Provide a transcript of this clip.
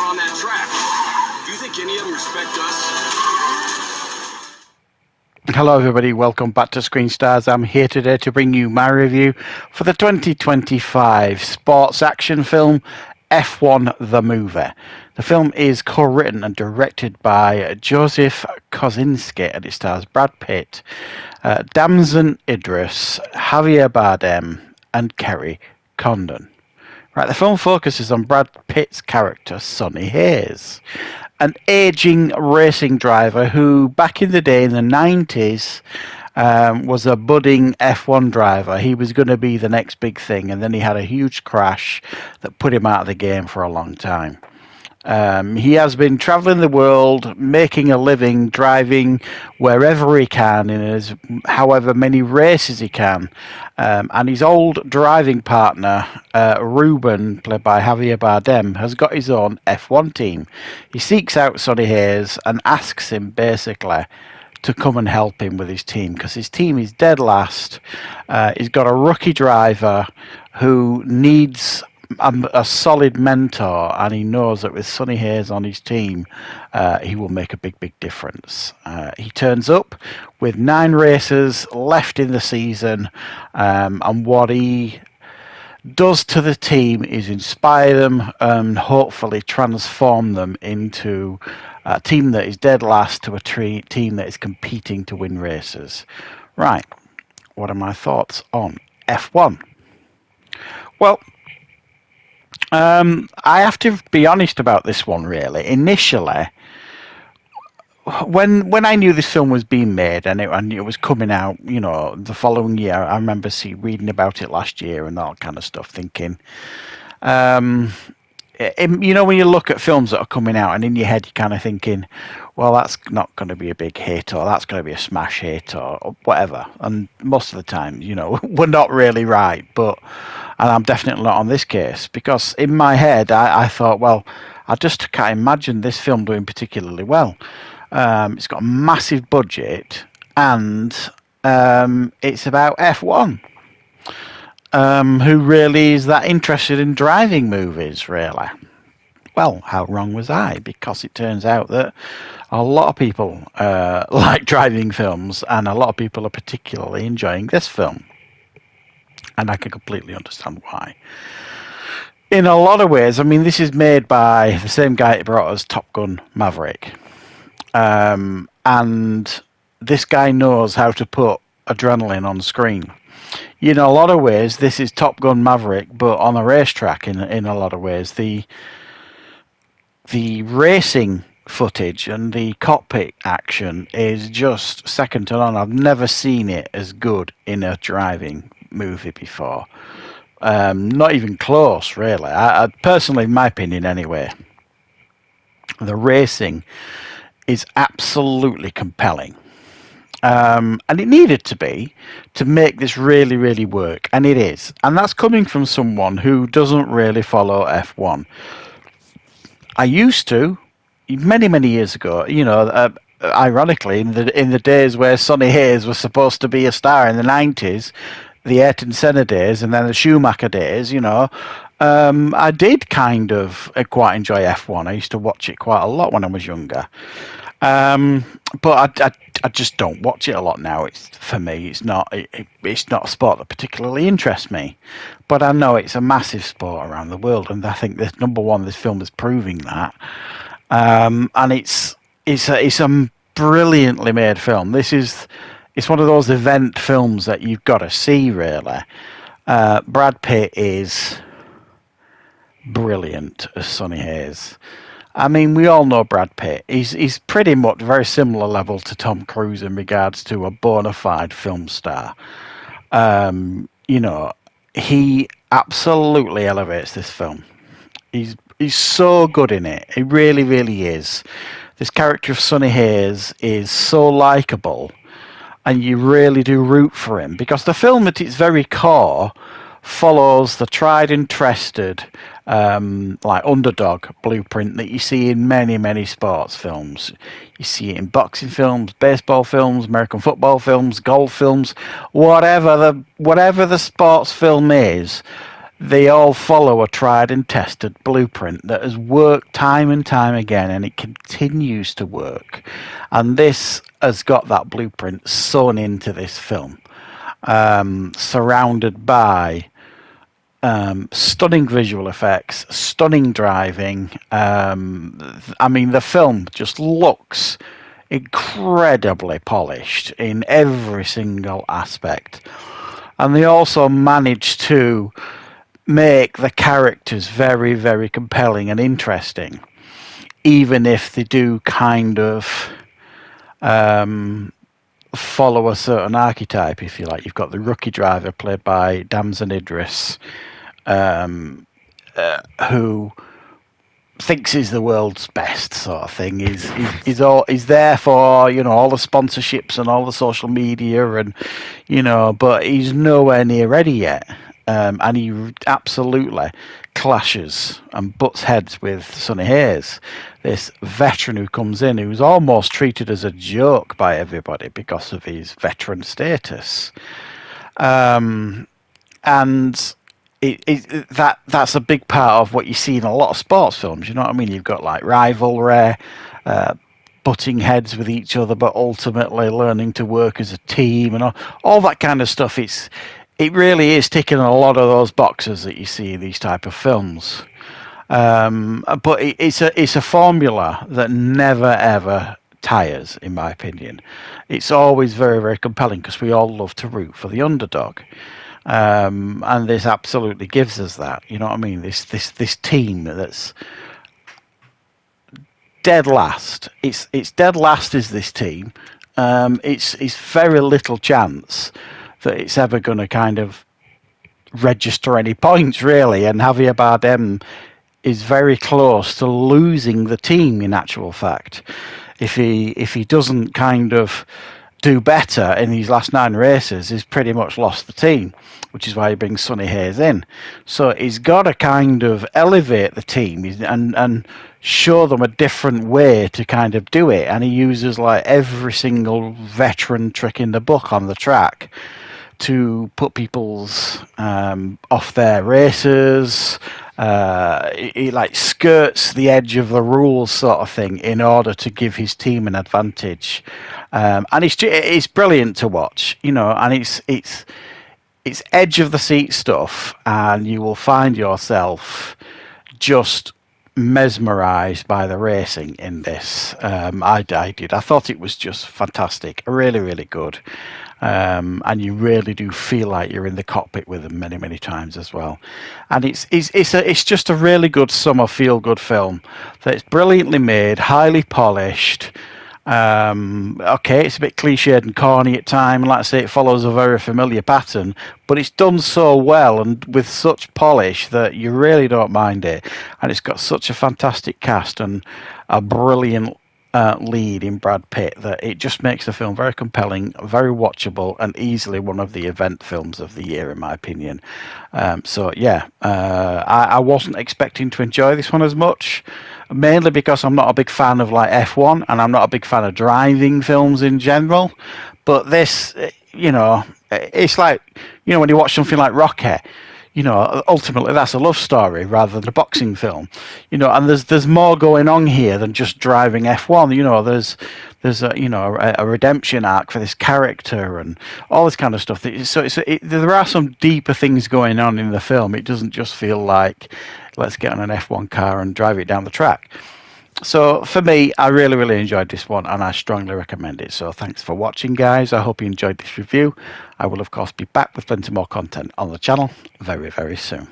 on that track. Do you think any of them respect us? Hello everybody, welcome back to Screenstars. I'm here today to bring you my review for the 2025 sports action film F1 The Movie. The film is co-written and directed by Joseph Kosinski and it stars Brad Pitt, Damson Idris, Javier Bardem and Kerry Condon. Right, the film focuses on Brad Pitt's character, Sonny Hayes, an aging racing driver who, back in the day in the 90s, was a budding F1 driver. He was going to be the next big thing, and then he had a huge crash that put him out of the game for a long time. He has been traveling the world, making a living, driving wherever he can in however many races he can. And his old driving partner, Ruben, played by Javier Bardem, has got his own F1 team. He seeks out Sonny Hayes and asks him basically to come and help him with his team because his team is dead last. He's got a rookie driver who needs a solid mentor, and he knows that with Sonny Hayes on his team, he will make a big difference. He turns up with 9 races left in the season, and what he does to the team is inspire them and hopefully transform them into a team that is dead last to a team that is competing to win races. Right, what are my thoughts on F1? Well, I have to be honest about this one, really. Initially, when I knew this film was being made and it was coming out, you know, the following year, I remember reading about it last year and all kind of stuff, thinking, you know, when you look at films that are coming out and in your head you're kind of thinking, well, that's not going to be a big hit, or that's going to be a smash hit, or whatever. And most of the time, you know, we're not really right. And I'm definitely not on this case, because in my head, I thought, well, I just can't imagine this film doing particularly well. It's got a massive budget, and it's about F1. Who really is that interested in driving movies, really? Well, how wrong was I? Because it turns out that a lot of people like driving films, and a lot of people are particularly enjoying this film. And I can completely understand why. In a lot of ways, I mean, this is made by the same guy that brought us Top Gun Maverick. And this guy knows how to put adrenaline on screen. You know, a lot of ways, this is Top Gun Maverick, but on a racetrack in a lot of ways. The racing footage and the cockpit action is just second to none. I've never seen it as good in a driving movie before. Not even close, really. I personally, in my opinion anyway, the racing is absolutely compelling. And it needed to be to make this really work, and it is. And that's coming from someone who doesn't really follow F1. I used to, many years ago, you know, ironically, in the days where Sonny Hayes was supposed to be a star in the 90s, the Ayrton Senna days, and then the Schumacher days, you know, I did kind of quite enjoy F1. I used to watch it quite a lot when I was younger. But I just don't watch it a lot now. For me, it's not a sport that particularly interests me. But I know it's a massive sport around the world, and I think this film is proving that. And it's a brilliantly made film. It's one of those event films that you've got to see, really. Brad Pitt is brilliant as Sonny Hayes. I mean, we all know Brad Pitt. He's pretty much very similar level to Tom Cruise in regards to a bona fide film star. You know, he absolutely elevates this film. He's so good in it. He really is. This character of Sonny Hayes is so likable, and you really do root for him, because the film at its very core follows the tried and trusted like underdog blueprint that you see in many sports films. You see it in boxing films, baseball films, American football films, golf films, whatever the sports film is. they all follow a tried and tested blueprint that has worked time and time again, and it continues to work. And this has got that blueprint sewn into this film, surrounded by stunning visual effects, stunning driving. I mean, the film just looks incredibly polished in every single aspect. And they also managed to make the characters very, very compelling and interesting, even if they do kind of follow a certain archetype, if you like. You've got the rookie driver played by Damson Idris, who thinks he's the world's best, sort of thing. He's there for, you know, all the sponsorships and all the social media, and, you know, but he's nowhere near ready yet. And he absolutely clashes and butts heads with Sonny Hayes, this veteran who comes in, who's almost treated as a joke by everybody because of his veteran status. And that's a big part of what you see in a lot of sports films. You know what I mean? You've got like rivalry, butting heads with each other, but ultimately learning to work as a team and all that kind of stuff. It really is ticking a lot of those boxes that you see in these type of films. But it's a formula that never ever tires, in my opinion. It's always very, very compelling because we all love to root for the underdog. And this absolutely gives us that. You know what I mean? This team that's dead last. It's dead last is this team. It's very little chance that it's ever going to kind of register any points, really. And Javier Bardem is very close to losing the team, in actual fact. If he doesn't kind of do better in these last 9 races, he's pretty much lost the team, which is why he brings Sonny Hayes in. So he's got to kind of elevate the team and show them a different way to kind of do it. And he uses like every single veteran trick in the book on the track to put people's off their races. He like skirts the edge of the rules, sort of thing, in order to give his team an advantage. And it's brilliant to watch, you know. And it's edge of the seat stuff, and you will find yourself just mesmerized by the racing in this. I did. I thought it was just fantastic, really, really good. And you really do feel like you're in the cockpit with them many, many times as well. And it's just a really good summer feel-good film that's brilliantly made, highly polished. Okay, it's a bit cliched and corny at times. Like I say, it follows a very familiar pattern, but it's done so well and with such polish that you really don't mind it. And it's got such a fantastic cast and a brilliant lead in Brad Pitt that it just makes the film very compelling, very watchable, and easily one of the event films of the year, in my opinion. So yeah, I wasn't expecting to enjoy this one as much, mainly because I'm not a big fan of like F1, and I'm not a big fan of driving films in general. But this, you know, it's like, you know, when you watch something like Rocky, you know, ultimately that's a love story rather than a boxing film, you know, and there's more going on here than just driving F1. You know, there's a, you know, a redemption arc for this character and all this kind of stuff. So there are some deeper things going on in the film. It doesn't just feel like let's get on an F1 car and drive it down the track. So for me, I really, really enjoyed this one, and I strongly recommend it. So thanks for watching, guys. I hope you enjoyed this review. I will, of course, be back with plenty more content on the channel very, very soon.